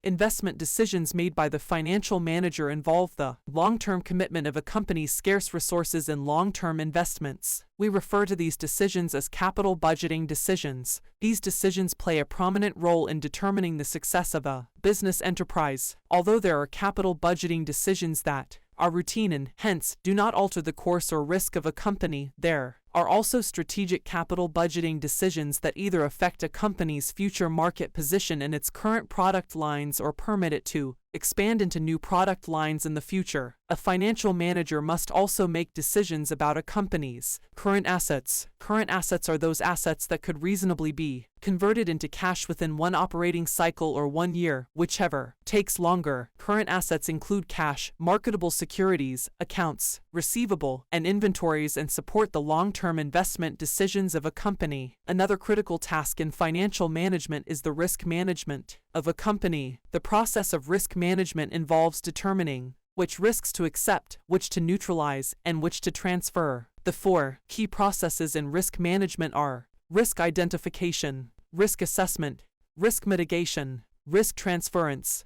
Investment decisions made by the financial manager involve the long-term commitment of a company's scarce resources in long-term investments. We refer to these decisions as capital budgeting decisions. These decisions play a prominent role in determining the success of a business enterprise. Although there are capital budgeting decisions that are routine and, hence, do not alter the course or risk of a company, there are also strategic capital budgeting decisions that either affect a company's future market position in its current product lines or permit it to expand into new product lines in the future. A financial manager must also make decisions about a company's current assets. Current assets are those assets that could reasonably be converted into cash within one operating cycle or 1 year, whichever takes longer. Current assets include cash, marketable securities, accounts receivable, and inventories, and support the long-term investment decisions of a company. Another critical task in financial management is the risk management of a company. The process of risk management involves determining which risks to accept, which to neutralize, and which to transfer. The 4 key processes in risk management are risk identification, risk assessment, risk mitigation, risk transference.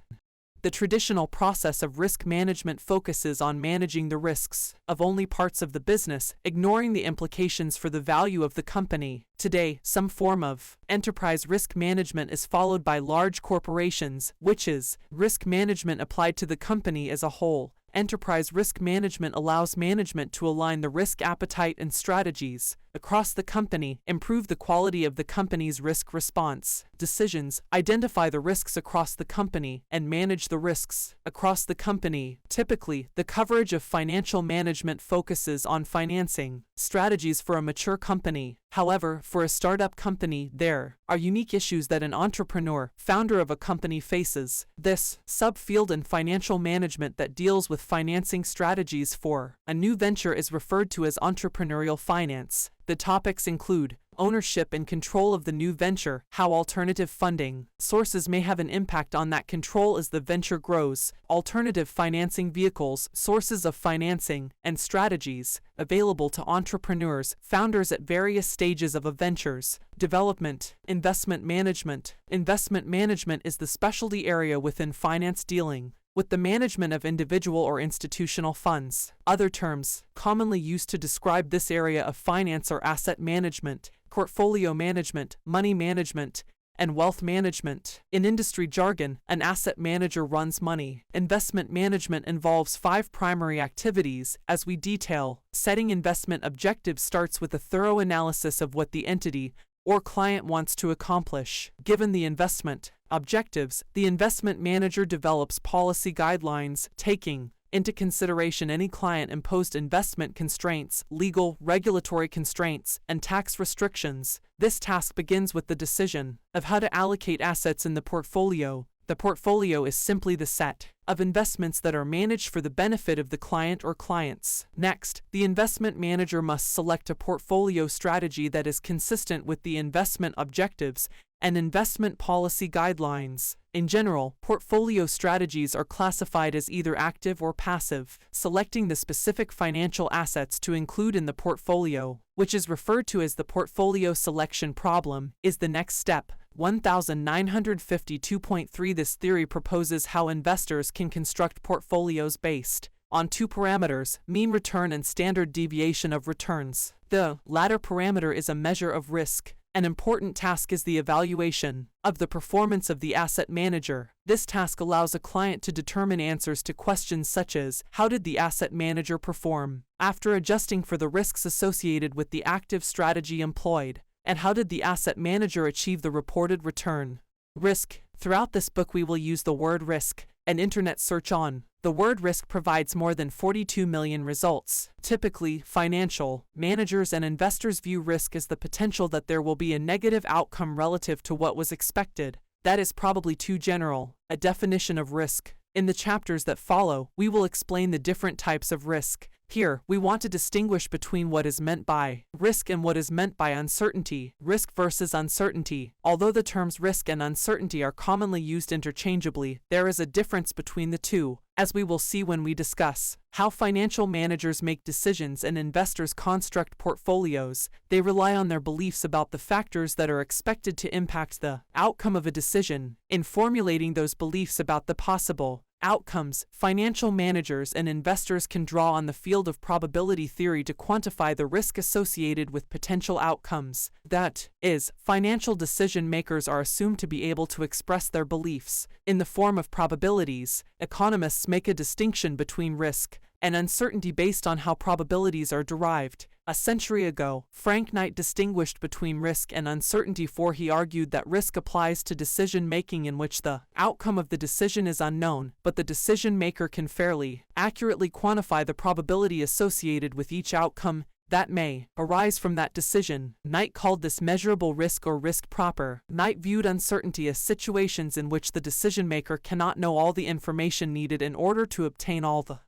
The traditional process of risk management focuses on managing the risks of only parts of the business, ignoring the implications for the value of the company. Today, some form of enterprise risk management is followed by large corporations, which is risk management applied to the company as a whole. Enterprise risk management allows management to align the risk appetite and strategies across the company, improve the quality of the company's risk response decisions, identify the risks across the company, and manage the risks across the company. Typically, the coverage of financial management focuses on financing strategies for a mature company. However, for a startup company, there are unique issues that an entrepreneur, founder of a company faces. This subfield in financial management that deals with financing strategies for a new venture is referred to as entrepreneurial finance. The topics include ownership and control of the new venture, how alternative funding sources may have an impact on that control as the venture grows, alternative financing vehicles, sources of financing, and strategies available to entrepreneurs, founders at various stages of a venture's development. Investment management. Investment management is the specialty area within finance dealing with the management of individual or institutional funds. Other terms commonly used to describe this area of finance are asset management, portfolio management, money management, and wealth management. In industry jargon, an asset manager runs money. Investment management involves 5 primary activities, as we detail. Setting investment objectives starts with a thorough analysis of what the entity or client wants to accomplish. Given the investment objectives, the investment manager develops policy guidelines, taking into consideration any client-imposed investment constraints, legal, regulatory constraints, and tax restrictions. This task begins with the decision of how to allocate assets in the portfolio. The portfolio is simply the set of investments that are managed for the benefit of the client or clients. Next, the investment manager must select a portfolio strategy that is consistent with the investment objectives and investment policy guidelines. In general, portfolio strategies are classified as either active or passive. Selecting the specific financial assets to include in the portfolio, which is referred to as the portfolio selection problem, is the next step. 1952.3 This theory proposes how investors can construct portfolios based on 2 parameters, mean return and standard deviation of returns. The latter parameter is a measure of risk. An important task is the evaluation of the performance of the asset manager. This task allows a client to determine answers to questions such as, how did the asset manager perform after adjusting for the risks associated with the active strategy employed? And how did the asset manager achieve the reported return? Risk. Throughout this book we will use the word risk. An internet search on the word risk provides more than 42 million results. Typically, financial managers and investors view risk as the potential that there will be a negative outcome relative to what was expected. That is probably too general a definition of risk. In the chapters that follow, we will explain the different types of risk. Here, we want to distinguish between what is meant by risk and what is meant by uncertainty. Risk versus uncertainty. Although the terms risk and uncertainty are commonly used interchangeably, there is a difference between the two. As we will see when we discuss how financial managers make decisions and investors construct portfolios, they rely on their beliefs about the factors that are expected to impact the outcome of a decision. In formulating those beliefs about the possible outcomes, financial managers and investors can draw on the field of probability theory to quantify the risk associated with potential outcomes. That is, financial decision makers are assumed to be able to express their beliefs in the form of probabilities. Economists make a distinction between risk and uncertainty based on how probabilities are derived. A century ago, Frank Knight distinguished between risk and uncertainty, for he argued that risk applies to decision-making in which the outcome of the decision is unknown, but the decision maker can fairly, accurately quantify the probability associated with each outcome that may arise from that decision. Knight called this measurable risk or risk proper. Knight viewed uncertainty as situations in which the decision maker cannot know all the information needed in order to obtain all the